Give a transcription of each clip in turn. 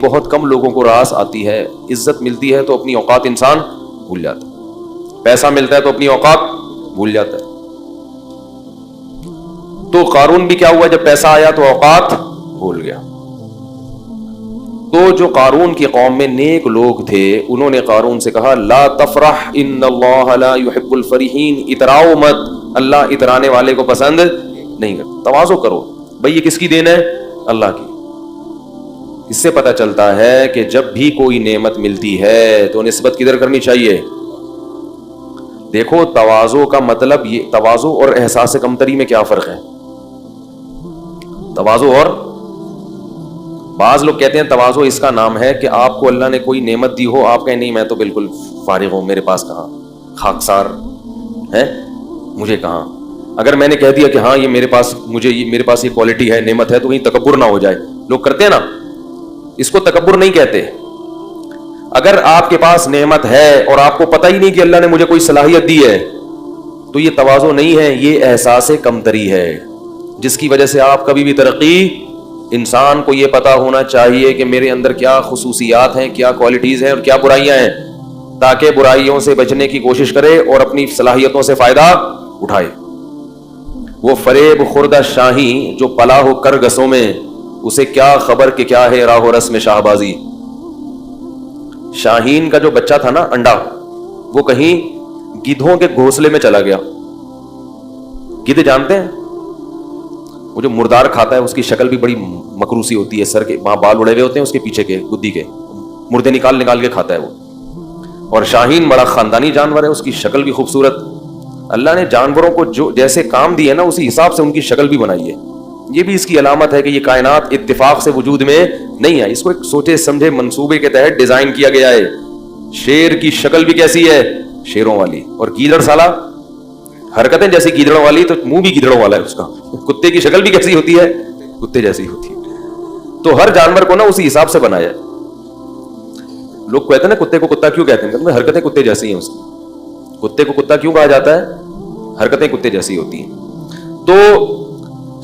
بہت کم لوگوں کو راس آتی ہے. عزت ملتی ہے تو اپنی اوقات انسان بھول جاتا ہے, پیسہ ملتا ہے تو اپنی اوقات بھول جاتا ہے. تو قارون بھی کیا ہوا, جب پیسہ آیا تو اوقات بھول گیا. تو جو قارون کی قوم میں نیک لوگ تھے انہوں نے قارون سے کہا لا تفرح ان اللہ لا يحب الفرحین, اتراؤ مت, اللہ اترانے والے کو پسند نہیں کرتا. تواضع کرو بھئی, یہ کس کی دین ہے؟ اللہ کی. اس سے پتہ چلتا ہے کہ جب بھی کوئی نعمت ملتی ہے تو نسبت کدھر کرنی چاہیے. دیکھو تواضع کا مطلب یہ, تواضع اور احساس کمتری میں کیا فرق ہے؟ تواضع اور, بعض لوگ کہتے ہیں تواضع اس کا نام ہے کہ آپ کو اللہ نے کوئی نعمت دی ہو, آپ کہیں نہیں میں تو بالکل فارغ ہوں, میرے پاس کہاں, خاکسار ہے مجھے کہاں. اگر میں نے کہہ دیا کہ ہاں یہ میرے پاس یہ کوالٹی ہے, نعمت ہے, تو کہیں تکبر نہ ہو جائے. لوگ کرتے ہیں نا, اس کو تکبر نہیں کہتے. اگر آپ کے پاس نعمت ہے اور آپ کو پتہ ہی نہیں کہ اللہ نے مجھے کوئی صلاحیت دی ہے تو یہ تواضع نہیں ہے, یہ احساس کمتری ہے, جس کی وجہ سے آپ کبھی بھی ترقی. انسان کو یہ پتا ہونا چاہیے کہ میرے اندر کیا خصوصیات ہیں, کیا کوالٹیز ہیں اور کیا برائیاں ہیں, تاکہ برائیوں سے بچنے کی کوشش کرے اور اپنی صلاحیتوں سے فائدہ اٹھائے. وہ فریب خوردہ شاہی جو پلا ہو کرگسوں میں, اسے کیا خبر کہ کیا ہے راہ و رسم شاہبازی. شاہین کا جو بچہ تھا نا, انڈا, وہ کہیں گدھوں کے گھونسلے میں چلا گیا. گدھ جانتے ہیں, وہ جو مردار کھاتا ہے اس کی شکل بھی بڑی مکروسی ہوتی ہے, سر کے وہاں بال اڑے ہوئے ہوتے ہیں, اس کے پیچھے کے گدی کے مردے نکال کے کھاتا ہے وہ. اور شاہین بڑا خاندانی جانور ہے, اس کی شکل بھی خوبصورت. اللہ نے جانوروں کو جو جیسے کام دیے نا اسی حساب سے ان کی شکل بھی بنائی ہے. یہ بھی اس کی علامت ہے کہ یہ کائنات اتفاق سے وجود میں نہیں ہے, اس کو ایک سوچے سمجھے منصوبے کے تحت ڈیزائن کیا گیا ہے. شیر کی شکل بھی کیسی ہے, شیروں والی, اور گیدڑ سالا حرکتیں جیسی گیدڑوں والی, تو منہ بھی گیدڑوں والا ہے اس کا. کتے کی شکل بھی کیسی ہوتی ہے, کتے جیسی ہوتی ہے. تو ہر جانور کو نا اسی حساب سے بنایا ہے. لوگ کہتے ہیں نا کتے کو کتا کیوں کہتے ہیں, حرکتیں کتے جیسی ہیں اس کی. کتے کو کتا کیوں کہا جاتا ہے؟ حرکتیں کتے جیسی ہوتی ہیں. تو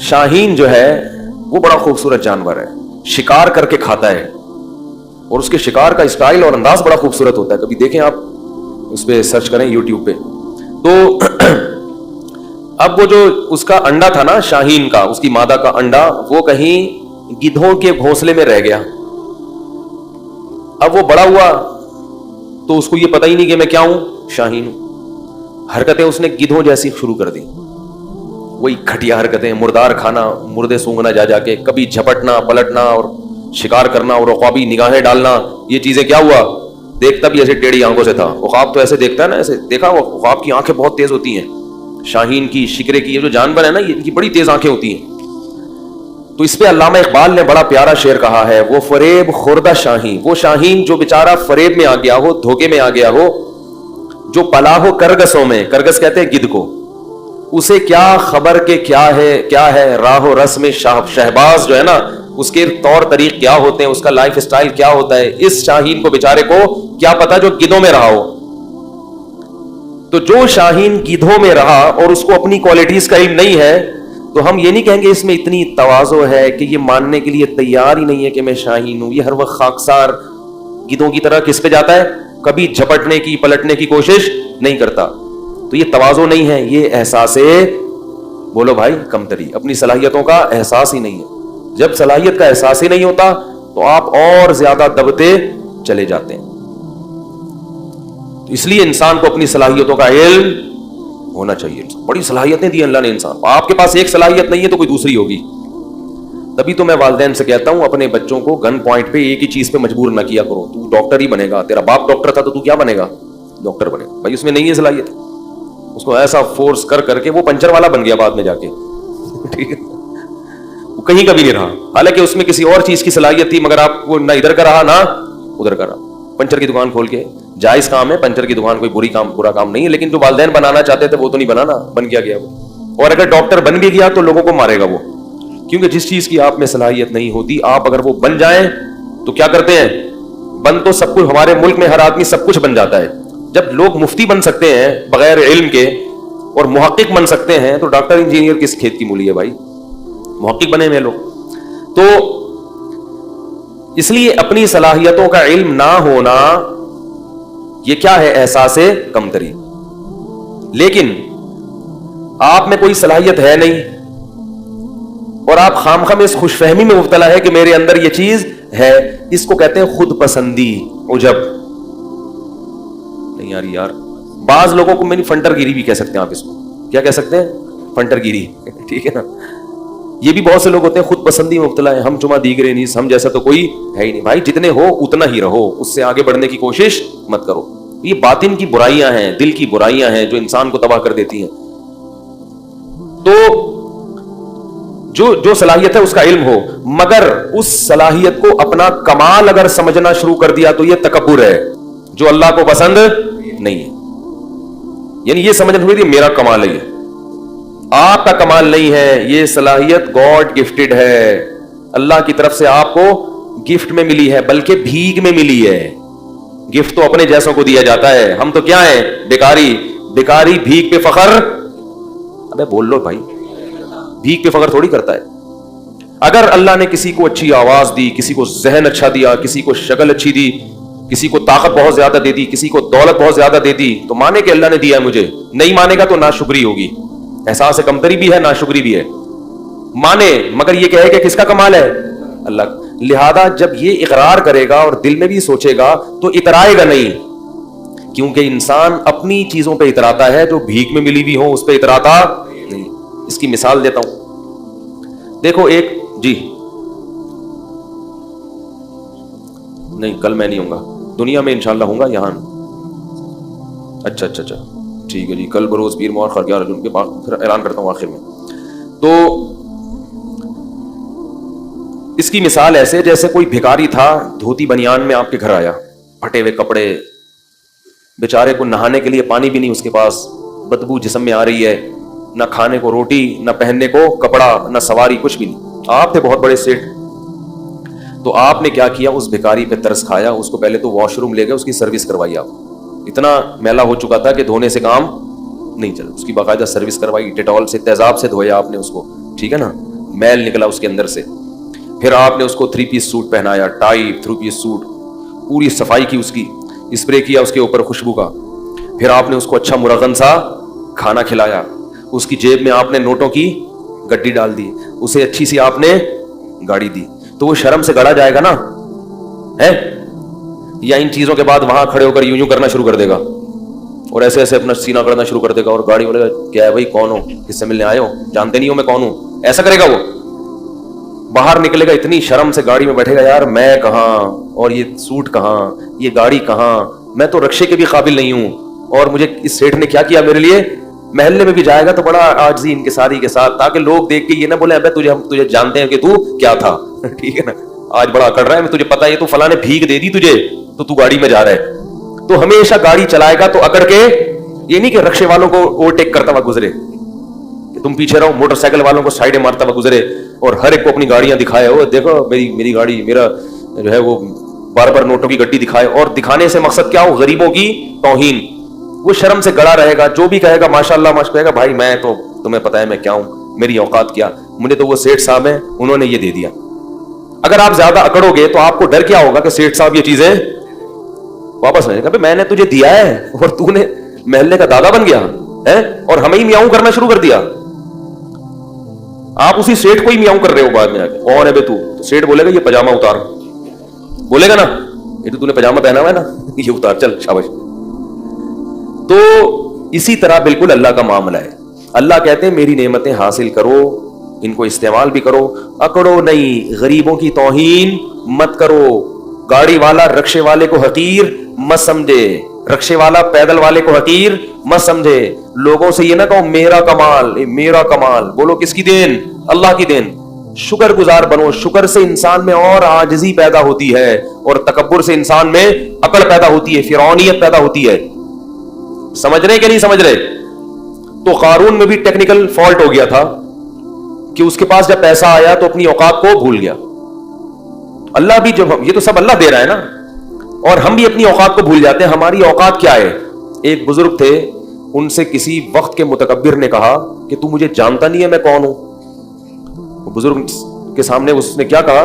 شاہین جو ہے وہ بڑا خوبصورت جانور ہے, شکار کر کے کھاتا ہے, اور اس کے شکار کا اسٹائل اور انداز بڑا خوبصورت ہوتا ہے. کبھی دیکھیں آپ, اس پہ سرچ کریں یوٹیوب پہ. تو اب وہ جو اس کا انڈا تھا نا شاہین کا, اس کی مادہ کا انڈا, وہ کہیں گدھوں کے گھونسلے میں رہ گیا. اب وہ بڑا ہوا تو اس کو یہ پتہ ہی نہیں کہ میں کیا ہوں, شاہین ہوں. حرکتیں اس نے گدھوں جیسی شروع کر دی, وہی گھٹیا حرکتیں, مردار کھانا, مردے سونگنا جا کے, کبھی جھپٹنا پلٹنا اور شکار کرنا اور عقابی نگاہیں ڈالنا. یہ چیزیں کیا ہوا, دیکھتا بھی ایسے ٹیڑھی آنکھوں سے تھا. عقاب تو ایسے دیکھتا ہے نا, ایسے دیکھا, وہ عقاب کی آنکھیں بہت تیز ہوتی ہیں. شاہین کی, شکرے کی, یہ جو جانور ہے نا, یہ ان کی بڑی تیز آنکھیں ہوتی ہیں. تو اس پہ علامہ اقبال نے بڑا پیارا شعر کہا ہے, وہ فریب خوردہ شاہین, وہ شاہین جو بیچارہ فریب میں آ گیا ہو, دھوکے میں آ گیا ہو, جو پلا ہو کرگسوں میں, کرگس کہتے ہیں گدھ کو, اسے کیا خبر کہ کیا ہے راہ و رسم شہباز جو ہے نا, اس کے طور طریق کیا ہوتے ہیں, اس کا لائف اسٹائل کیا ہوتا ہے. اس شاہین کو بیچارے کو کیا پتا جو گدھوں میں رہا ہو. تو جو شاہین گدھوں میں رہا اور اس کو اپنی کوالٹیز کا علم نہیں ہے, تو ہم یہ نہیں کہیں گے اس میں اتنی تواضع ہے کہ یہ ماننے کے لیے تیار ہی نہیں ہے کہ میں شاہین ہوں. یہ ہر وقت خاکسار گدھوں کی طرح کس پہ جاتا ہے, کبھی جھپٹنے کی پلٹنے کی کوشش نہیں کرتا. تو یہ تواضع نہیں ہے, یہ احساس, بولو بھائی, کمتری, اپنی صلاحیتوں کا احساس ہی نہیں ہے. جب صلاحیت کا احساس ہی نہیں ہوتا تو آپ اور زیادہ دبتے چلے جاتے ہیں. تو اس لیے انسان کو اپنی صلاحیتوں کا علم ہونا چاہیے. بڑی صلاحیتیں دی اللہ نے انسان کو, آپ کے پاس ایک صلاحیت نہیں ہے تو کوئی دوسری ہوگی. تبھی تو میں والدین سے کہتا ہوں اپنے بچوں کو گن پوائنٹ پہ ایک ہی چیز پہ مجبور نہ کیا کرو. تو ڈاکٹر ہی بنے گا, تیرا باپ ڈاکٹر تھا تو تو کیا بنے گا, ڈاکٹر بنے گا. بھائی اس میں نہیں ہے صلاحیت, اس کو ایسا فورس کر کے وہ پنچر والا بن گیا بعد میں جا کے, ٹھیک ہے, وہ کہیں کبھی نہیں رہا. حالانکہ اس میں کسی اور چیز کی صلاحیت تھی, مگر آپ کو نہ ادھر کا رہا نہ ادھر کا رہا. پنچر کی دکان کھول کے, جائز کام ہے پنچر کی دکان, کوئی برا کام نہیں ہے, لیکن جو والدین بنانا چاہتے تھے وہ تو نہیں بنانا, بن گیا وہ. اور اگر ڈاکٹر بن بھی گیا تو لوگوں کو مارے گا وہ, کیونکہ جس چیز کی آپ میں صلاحیت نہیں ہوتی, آپ اگر وہ بن جائیں تو کیا کرتے ہیں, بن تو سب کچھ, ہمارے ملک میں ہر آدمی سب کچھ بن جاتا ہے. جب لوگ مفتی بن سکتے ہیں بغیر علم کے اور محقق بن سکتے ہیں, تو ڈاکٹر انجینئر کس کھیت کی مولی ہے بھائی, محقق بنے ہوئے لوگ. تو اس لیے اپنی صلاحیتوں کا علم نہ ہونا یہ کیا ہے؟ احساس کمتری. لیکن آپ میں کوئی صلاحیت ہے نہیں اور آپ خامخواہ اس خوش فہمی میں مبتلا ہے کہ میرے اندر یہ چیز ہے. اس کو کہتے ہیں خود پسندی، عجب. نہیں یار بعض لوگوں کو میں فنٹر گیری بھی کہہ سکتے ہیں. آپ اس کو کیا کہہ سکتے ہیں؟ فنٹر گیری. ٹھیک ہے نا. یہ بھی بہت سے لوگ ہوتے ہیں خود پسندی میں مبتلا ہے. ہم چما دیگرے نہیں، ہم جیسا تو کوئی ہے ہی نہیں. بھائی جتنے ہو اتنا ہی رہو، اس سے آگے بڑھنے کی کوشش مت کرو. یہ باطن کی برائیاں ہیں، دل کی برائیاں ہیں جو انسان کو تباہ کر دیتی ہیں. تو جو صلاحیت ہے اس کا علم ہو، مگر اس صلاحیت کو اپنا کمال اگر سمجھنا شروع کر دیا تو یہ تکبر ہے جو اللہ کو پسند نہیں ہے. یعنی یہ سمجھنا شروع کر میرا کمال ہے، یہ آپ کا کمال نہیں ہے. یہ صلاحیت گاڈ گفٹڈ ہے، اللہ کی طرف سے آپ کو گفٹ میں ملی ہے، بلکہ بھیک میں ملی ہے. گفٹ تو اپنے جیسوں کو دیا جاتا ہے. ہم تو کیا ہیں؟ بیکاری بھیک پہ فخر. ابے بول لو بھائی، بھیک پہ فخر تھوڑی کرتا ہے. اگر اللہ نے کسی کو اچھی آواز دی، کسی کو ذہن اچھا دیا، کسی کو شکل اچھی دی، کسی کو طاقت بہت زیادہ دے دی، کسی کو دولت بہت زیادہ دے دی، تو مانے کہ اللہ نے دیا ہے مجھے. نہیں مانے گا تو ناشکری ہوگی. احساس کمتری بھی ہے، ناشکری بھی ہے. مانے مگر یہ کہے کہ کس کا کمال ہے؟ اللہ. لہذا جب یہ اقرار کرے گا اور دل میں بھی سوچے گا تو اترائے گا نہیں، کیونکہ انسان اپنی چیزوں پہ اتراتا ہے جو بھیک میں ملی بھی ہو اس پہ اتراتا نہیں. اس کی مثال دیتا ہوں. دیکھو ایک جی نہیں کل میں نہیں ہوں گا دنیا میں، انشاءاللہ ہوں گا یہاں. اچھا ٹھیک ہے جی. کل بروز پیر مور خرگیار ان کے بعد پھر اعلان کرتا ہوں آخر میں. تو اس کی مثال ایسے جیسے کوئی بھکاری تھا، دھوتی بنیان میں آپ کے گھر آیا، پھٹے ہوئے کپڑے، بیچارے کو نہانے کے لیے پانی بھی نہیں اس کے پاس، بدبو جسم میں آ رہی ہے، نہ کھانے کو روٹی، نہ پہننے کو کپڑا، نہ سواری، کچھ بھی نہیں. آپ تھے بہت بڑے سیٹ. تو آپ نے کیا کیا؟ اس بھکاری پہ ترس کھایا. اس کو پہلے تو واش روم لے گئے، اس کی سروس کروائی. آپ اتنا میلا ہو چکا تھا کہ دھونے سے کام نہیں چلا. اس کی باقاعدہ سروس کروائی، ڈیٹول سے تیزاب سے دھویا آپ نے اس کو. ٹھیک ہے نا، میل نکلا اس کے اندر سے. پھر آپ نے اس کو 3 پیس سوٹ پہنایا، ٹائی 3 پیس سوٹ، پوری صفائی کی، اس کی اسپرے کیا اس کے اوپر خوشبو کا. پھر آپ نے اس کو اچھا مرغن سا کھانا کھلایا. اس کی جیب میں آپ نے نوٹوں کی گڈی ڈال دی. اسے اچھی سی آپ نے گاڑی دی. تو وہ شرم سے گڑا جائے گا نا ہے، یا ان چیزوں کے بعد وہاں کھڑے ہو کر یوں کرنا شروع کر دے گا اور ایسے ایسے اپنا سینہ کرنا شروع کر دے گا اور گاڑی بولے گا کیا ہے بھائی، کون ہو، کس سے ملنے آئے ہو، جانتے نہیں ہو میں کون ہوں، ایسا کرے گا. وہ باہر نکلے گا اتنی شرم سے، گاڑی میں بیٹھے گا، یار میں کہاں اور یہ سوٹ کہاں، یہ گاڑی کہاں، میں تو رکشے کے بھی قابل نہیں ہوں، اور مجھے اس سیٹھ نے کیا کیا میرے لیے. محلے میں بھی جائے گا تو بڑا عاجزی انکساری کے ساتھ، تاکہ لوگ دیکھ کے یہ نہ بولے ابے ہم تجھے جانتے ہیں کہ تو کیا تھا. ٹھیک ہے نا، آج بڑا اکڑ رہا ہے، تجھے پتا ہے تو فلاں نے بھیک دے دی تجھے تو گاڑی میں جا رہا ہے. تو ہمیشہ گاڑی چلائے گا تو اکڑ کے، یہ نہیں کہ رکشے والوں کو اوورٹیک کرتا ہوا گزرے، کہ تم پیچھے رہو، موٹر سائیکل والوں کو سائڈیں مارتا ہوا گزرے اور ہر ایک کو اپنی گاڑیاں دکھائے، وہ دیکھو میری گاڑی، میرا جو ہے وہ بار بار نوٹوں کی گڈی دکھائے. اور دکھانے سے مقصد کیا ہو؟ غریبوں کی توہین. وہ شرم سے گڑا رہے گا. جو بھی کہے گا ماشاءاللہ کہے گا بھائی میں تو تمہیں پتا ہے میں کیا ہوں، میری اوقات کیا، مجھے تو وہ سیٹھ صاحب ہیں انہوں نے یہ دے دیا. اگر آپ زیادہ اکڑو گے تو آپ کو ڈر کیا ہوگا کہ سیٹھ صاحب یہ چیزیں واپس نہیں کہ میں نے تجھے دیا ہے اور تو نے محلے کا دادا بن گیا ہے اور ہمیں ہی میاؤں کرنا شروع کر دیا. آپ اسی سیٹھ کو ہی میاؤں کر رہے ہو بعد میں آ کے. کون ہے بے تو سیٹھ بولے گا یہ پاجامہ اتار، بولے گا نا یہ تو نے پاجامہ پہنا ہوا ہے نا، یہ اتار، چل شاباش. تو اسی طرح بالکل اللہ کا معاملہ ہے. اللہ کہتے ہیں میری نعمتیں حاصل کرو، ان کو استعمال بھی کرو، اکڑو نہیں، غریبوں کی توہین مت کرو. گاڑی والا رکشے والے کو حقیر مت سمجھے، رکشے والا پیدل والے کو حقیر مت سمجھے. لوگوں سے یہ نہ کہو میرا کمال، میرا کمال. بولو کس کی دین؟ اللہ کی دین. شکر گزار بنو. شکر سے انسان میں اور عاجزی پیدا ہوتی ہے اور تکبر سے انسان میں عقل پیدا ہوتی ہے، فرعونیت پیدا ہوتی ہے. سمجھ رہے کہ نہیں سمجھ رہے؟ تو قارون میں بھی ٹیکنیکل فالٹ ہو گیا تھا کہ اس کے پاس جب پیسہ آیا تو اپنی اوقات کو بھول گیا. اللہ بھی جب یہ تو سب اللہ دے رہا ہے نا، اور ہم بھی اپنی اوقات کو بھول جاتے ہیں. ہماری اوقات کیا ہے؟ ایک بزرگ تھے، ان سے کسی وقت کے متکبر نے کہا کہ تو مجھے جانتا نہیں ہے میں کون ہوں. بزرگ کے سامنے اس نے کیا کہا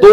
2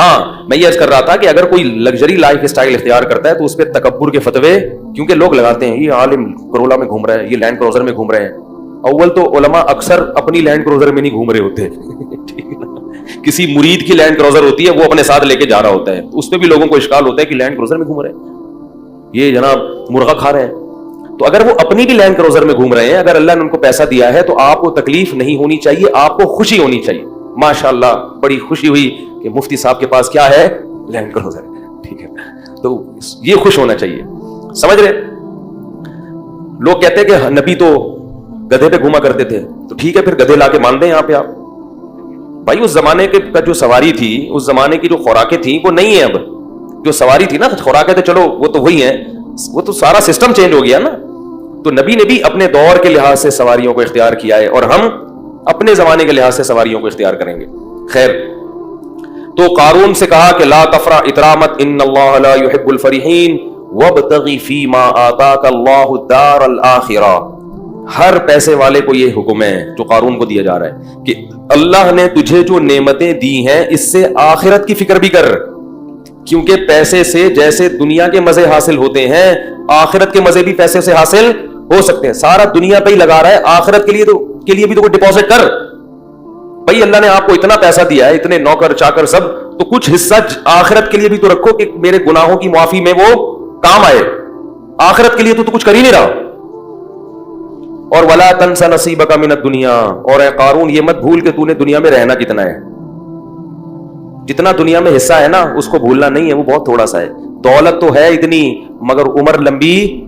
ہاں میں یہ عرض کر رہا تھا کہ اگر کوئی لگژری لائف اسٹائل اختیار کرتا ہے تو اس پہ تکبر کے فتوے کیونکہ لوگ لگاتے ہیں، یہ عالم کرولا میں گھوم رہا ہے، یہ لینڈ کروزر میں گھوم رہے ہیں. اول تو علماء اکثر اپنی لینڈ کروزر میں نہیں گھوم رہے ہوتے کسی مرید کی لینڈ کروزر ہوتی ہے وہ اپنے ساتھ لے کے جا رہا ہوتا ہے، اس پہ بھی لوگوں کو اشکال ہوتا ہے کہ لینڈ کروزر میں گھوم رہے ہیں، یہ جناب مرغا کھا رہے ہیں. تو اگر وہ اپنی بھی لینڈ کروزر میں گھوم رہے ہیں، اگر اللہ نے ان کو پیسہ دیا ہے تو آپ کو تکلیف نہیں ہونی چاہیے، آپ کو خوشی ہونی چاہیے. ماشاءاللہ بڑی خوشی ہوئی کہ مفتی صاحب کے پاس کیا ہے، لینڈ کروزر. ٹھیک ہے، تو یہ خوش ہونا چاہیے. سمجھ رہے؟ لوگ کہتے ہیں کہ نبی تو گدھے پہ گھوما کرتے تھے، تو ٹھیک ہے پھر گدھے لا کے مان دیں یہاں پہ آپ. بھائی اس زمانے کا جو سواری تھی، اس زمانے کی جو خوراکیں تھیں وہ نہیں ہے. اب جو سواری تھی نا، خوراکیں تو چلو وہ تو وہی ہیں، وہ تو سارا سسٹم چینج ہو گیا نا. تو نبی نے بھی اپنے دور کے لحاظ سے سواریوں کو اختیار کیا ہے، اور ہم اپنے زمانے کے لحاظ سے سواریوں کو اختیار کریں گے. خیر، تو قارون سے کہا کہ لا تفرح اترامت ان اللہ لا يحب الفرحین وابتغ فیما آتاک اللہ الدار الآخرہ. ہر پیسے والے کو یہ حکم ہے جو قارون کو دیا جا رہا ہے کہ اللہ نے تجھے جو نعمتیں دی ہیں اس سے آخرت کی فکر بھی کر، کیونکہ پیسے سے جیسے دنیا کے مزے حاصل ہوتے ہیں آخرت کے مزے بھی پیسے سے حاصل ہو سکتے ہیں. سارا دنیا پہ ہی لگا رہا ہے، آخرت کے لیے بھی تو کوئی ڈپازٹ کر. بھائی اللہ نے آپ کو اتنا پیسہ دیا ہے، اتنے نوکر چاکر سب، تو کچھ حصہ آخرت کے لیے بھی تو رکھو کہ میرے گناہوں کی معافی میں وہ کام آئے. آخرت کے لیے تو کچھ کر ہی نہیں رہا. اور ولا تنس نصیبک من الدنیا، اور اے قارون یہ مت بھول کہ تو نے دنیا میں رہنا کتنا ہے. جتنا دنیا میں حصہ ہے نا اس کو بھولنا نہیں ہے، وہ بہت تھوڑا سا ہے. دولت تو ہے اتنی مگر عمر لمبی.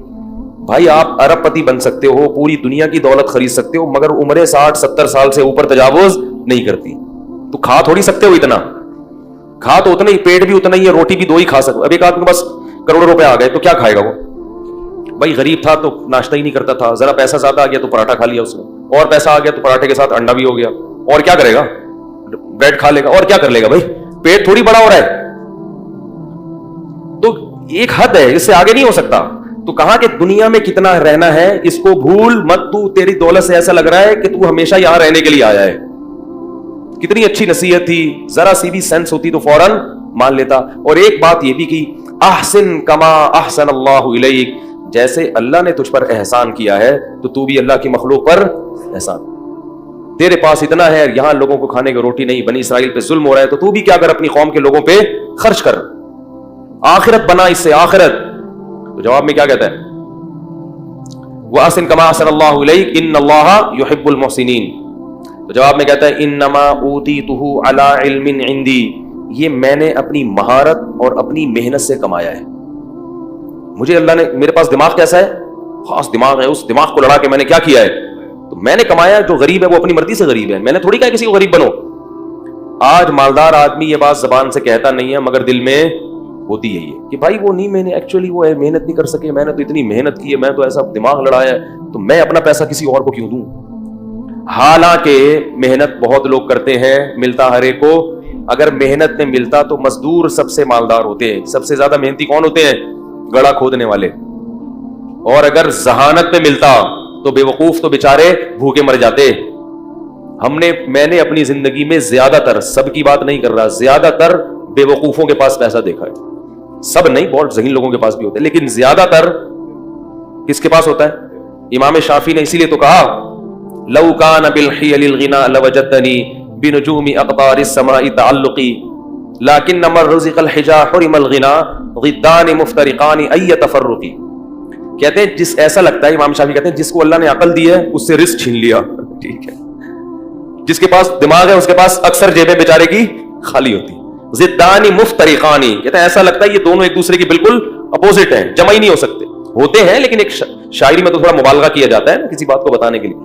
بھائی آپ ارب پتی بن سکتے ہو، پوری دنیا کی دولت خرید سکتے ہو، مگر عمریں 60-70 سال سے اوپر تجاوز نہیں کرتی. تو کھا تھوڑی سکتے ہو اتنا، کھا تو اتنا ہی، پیٹ بھی اتنا ہی ہے، روٹی بھی 2 ہی کھا سکتے. اب ایک آدمی کے پاس کروڑوں روپے آ گئے تو کیا کھائے گا وہ؟ بھائی غریب تھا تو ناشتہ ہی نہیں کرتا تھا، ذرا پیسہ زیادہ آ گیا تو پراٹھا کھا لیا اس نے، اور پیسہ آ گیا تو پراٹھے کے ساتھ انڈا بھی ہو گیا، اور کیا کرے گا؟ بریڈ کھا لے گا، اور کیا کر لے گا؟ بھائی پیٹ تھوڑی بڑا ہو رہا ہے. تو ایک حد ہے، اس سے آگے نہیں ہو سکتا. تو کہا کہ دنیا میں کتنا رہنا ہے اس کو بھول مت. تو تیری دولت سے ایسا لگ رہا ہے کہ تو ہمیشہ یہاں رہنے کے لیے آیا ہے. کتنی اچھی نصیحت تھی، ذرا سی بھی سینس ہوتی تو فوراً مان لیتا. اور ایک بات یہ بھی کی، احسن کما احسن اللہ الیک، جیسے اللہ نے تجھ پر احسان کیا ہے تو بھی اللہ کی مخلوق پر احسان. تیرے پاس اتنا ہے، یہاں لوگوں کو کھانے کی روٹی نہیں، بنی اسرائیل پہ ظلم ہو رہا ہے، تو بھی کیا کر، اپنی قوم کے لوگوں پہ خرچ کر، آخرت بنا اس سے آخرت. تو جواب میں کیا کہتا ہے؟ وَأَحْسِن كَمَا أَحْسَنَ اللَّهُ إِلَيْكَ إِنَّ اللَّهَ يُحِبُّ الْمُحْسِنِينَ. تو جواب میں کہتا ہے انما اوتیتہ علی علم عندی، یہ میں نے اپنی مہارت اور اپنی محنت سے کمایا ہے. مجھے اللہ نے، میرے پاس دماغ کیسا ہے؟ خاص دماغ ہے. اس دماغ کو لڑا کے میں نے کیا کیا ہے؟ تو میں نے کمایا. جو غریب ہے وہ اپنی مرضی سے غریب ہے، میں نے تھوڑی کہا کسی کو غریب بنو. آج مالدار آدمی یہ بات زبان سے کہتا نہیں ہے مگر دل میں ہوتی یہی ہے کہ بھائی وہ نہیں، میں نے ایکچولی وہ ہے محنت نہیں کر سکے، میں نے تو اتنی محنت کی ہے، میں تو ایسا دماغ لڑایا ہے، تو میں اپنا پیسہ کسی اور کو کیوں دوں. حالانکہ محنت بہت لوگ کرتے ہیں، ملتا ہر ایک کو. اگر محنت میں ملتا تو مزدور سب سے مالدار ہوتے ہیں. سب سے زیادہ محنتی کون ہوتے ہیں؟ گڑھا کھودنے والے. اور اگر ذہانت میں ملتا تو بے وقوف تو بیچارے بھوکے مر جاتے. میں نے اپنی زندگی میں زیادہ تر، سب کی بات نہیں کر رہا، زیادہ تر بے وقوفوں کے پاس پیسہ دیکھا ہے. سب نہیں، بہت ذہین لوگوں کے پاس بھی ہوتا ہے، لیکن زیادہ تر کس کے پاس ہوتا ہے؟ امام شافعی نے اسی لیے تو کہا لو کان بالحیل الغنا لوجدتنی بنجوم اقطار السماء تعلقی لیکن من رزق الحجا حرم الغنا ضدان مفترقان ای تفرقی. کہتے ہیں جس ایسا لگتا ہے، امام شافعی کہتے ہیں جس کو اللہ نے عقل دی ہے اس سے رزق چھین لیا. ٹھیک ہے، جس کے پاس دماغ ہے اس کے پاس اکثر جیبیں بیچارے کی خالی ہوتی. ضدان مفترقان، کہتے ہیں ایسا لگتا ہے یہ دونوں ایک دوسرے کی بالکل اپوزٹ ہیں، جمع ہی نہیں ہو سکتے. ہوتے ہیں لیکن ایک شاعری میں تو تھوڑا مبالغہ کیا جاتا ہے نا کسی بات کو بتانے کے لیے.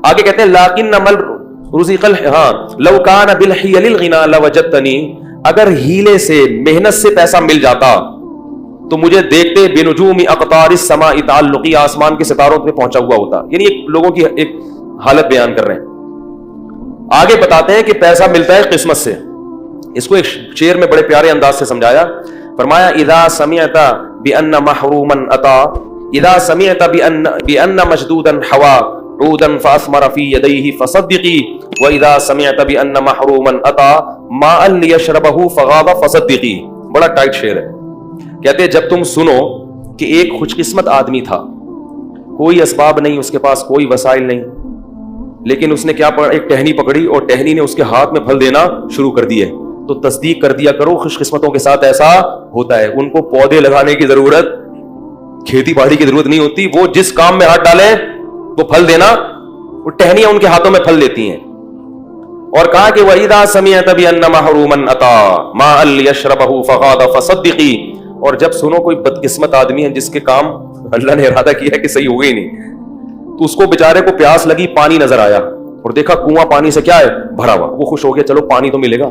آگے کہتے ہیں لیکن مل رزق لو کان بالحیل الغنا لوجدتنی، اگر ہیلے سے، محنت سے پیسہ مل جاتا تو مجھے دیکھتے بنجوم اقطار السماء تعلقی، آسمان کے ستاروں پہ پہنچا ہوا ہوتا. یعنی ایک لوگوں کی ایک حالت بیان کر رہے ہیں. آگے بتاتے ہیں کہ پیسہ ملتا ہے قسمت سے. اس کو ایک شعر میں بڑے پیارے انداز سے سمجھایا. فرمایا اذا سمعت بان محروما اتا، اذا سمعت بان مشدودا حوا عودا فاثمر في يديه فصدقي واذا سمعت بان محروما اتى ماء ليشربه فغاض فصدقي. بڑا ٹائٹ شعر ہے. کہتے ہیں جب تم سنو کہ ایک خوش قسمت آدمی تھا, کوئی اسباب نہیں, اس کے پاس کوئی وسائل نہیں, لیکن اس نے کیا ایک ٹہنی پکڑی اور ٹہنی نے اس کے ہاتھ میں پھل دینا شروع کر دیے, تو تصدیق کر دیا کرو خوش قسمتوں کے ساتھ ایسا ہوتا ہے. ان کو پودے لگانے کی ضرورت, کھیتی باڑی کی ضرورت نہیں ہوتی, وہ جس کام میں ہاتھ ڈالیں وہ پھل دینا, وہ ٹہنیاں ان کے ہاتھوں میں پھل دیتی ہیں. اور کہا کہ وَإِذَا سَمِعْتَ بِأَنَّ مَحْرُومًا أَتَىٰ مَاءً لِيَشْرَبَهُ فَغَاضَ فَصَدِّقِي. اور جب سنو کوئی بدقسمت آدمی ہے جس کے کام اللہ نے ارادہ کیا کہ صحیح ہو گئی نہیں, تو اس کو بیچارے کو پیاس لگی, پانی نظر آیا اور دیکھا کنواں پانی سے کیا ہے بھرا ہوا, وہ خوش ہو گیا, چلو پانی تو ملے گا,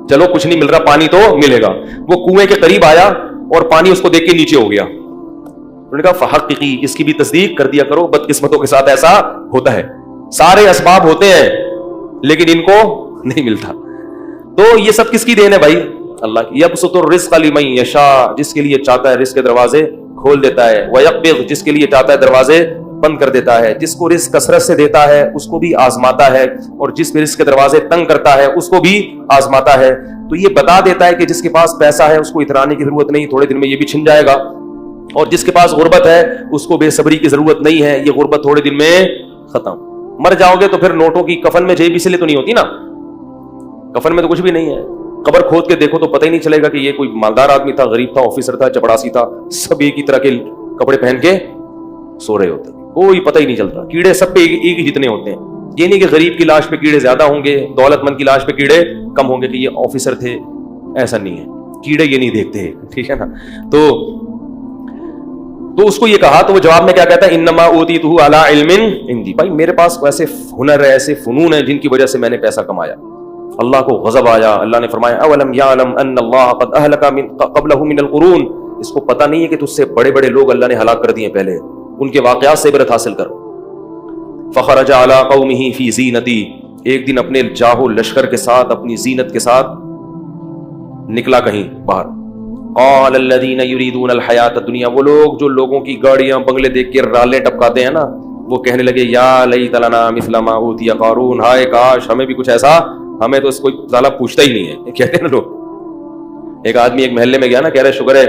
چلو کچھ نہیں مل رہا پانی تو ملے گا. وہ کنویں کے قریب آیا اور پانی اس کو دیکھ کے نیچے ہو گیا. انہوں نے کہا فحققی, اس کی بھی تصدیق کر دیا کرو, بدقسمتوں کے ساتھ ایسا ہوتا ہے. سارے اسباب ہوتے ہیں لیکن ان کو نہیں ملتا. تو یہ سب کس کی دین ہے بھائی؟ اللہ کی. یبسط الرزق لمن یشاء, جس کے لیے چاہتا ہے رزق کے دروازے کھول دیتا ہے, ویقبض, جس کے لیے چاہتا ہے دروازے بند کر دیتا ہے. جس کو رزق کثرت سے دیتا ہے اس کو بھی آزماتا ہے, اور جس پہ رزق کے دروازے تنگ کرتا ہے اس کو بھی آزماتا ہے. تو یہ بتا دیتا ہے کہ جس کے پاس پیسہ ہے اس کو اترانے کی ضرورت نہیں, تھوڑے دن میں یہ بھی چھن جائے گا, اور جس کے پاس غربت ہے اس کو بے صبری کی ضرورت نہیں ہے, یہ غربت تھوڑے دن میں ختم. مر جاؤ گے تو پھر نوٹوں کی کفن میں جیب اس لیے تو نہیں ہوتی نا, کفن میں تو کچھ بھی نہیں ہے. قبر کھود کے دیکھو تو پتہ ہی نہیں چلے گا کہ یہ کوئی مالدار آدمی تھا, غریب تھا, آفیسر تھا, چپڑاسی تھا, سب ایک ہی طرح کے کپڑے پہن کے سو رہے ہوتے, کوئی پتہ ہی نہیں چلتا. کیڑے سب پہ ایک ہی جتنے ہوتے ہیں. یہ نہیں کہ غریب کی لاش پہ کیڑے زیادہ ہوں گے, دولت مند کی لاش پہ کیڑے کم ہوں گے کہ یہ آفیسر تھے, ایسا نہیں ہے. کیڑے یہ نہیں دیکھتے, ٹھیک ہے نا. تو اس کو یہ کہا تو وہ جواب میں کیا کہتا ہے, انما اوتیتہ علی علم عندی. بھائی میرے پاس ایسے ہنر ہے, ایسے فنون ہیں جن کی وجہ سے میں نے پیسہ کمایا. اللہ کو غضب آیا, اللہ نے فرمایا اولم یعلم ان اللہ قد اہلک من قبلہ من القرون, اس کو پتہ نہیں ہے کہ تجھ سے بڑے بڑے لوگ اللہ نے ہلاک کر دیے پہلے, ان کے واقعات سے عبرت حاصل کر. فخرج علی قومہ فی زینتی, ایک دن اپنے جاہو لشکر کے ساتھ, اپنی زینت کے ساتھ نکلا کہیں باہر. قال الذین یریدون الحیات الدنیا, وہ لوگ جو لوگوں کی گاڑیاں بنگلے دیکھ کے رالیں ٹپکاتے ہیں نا, وہ کہنے لگے یا لیت لنا مثل ما اوتی قارون, ہائے کاش ہمیں بھی کچھ ایسا, ہمیں تو اس کو سالہ پوچھتا ہی نہیں ہے. کہتے ہیں نا لوگ. ایک آدمی ایک محلے میں گیا نا, کہہ رہے شکر ہے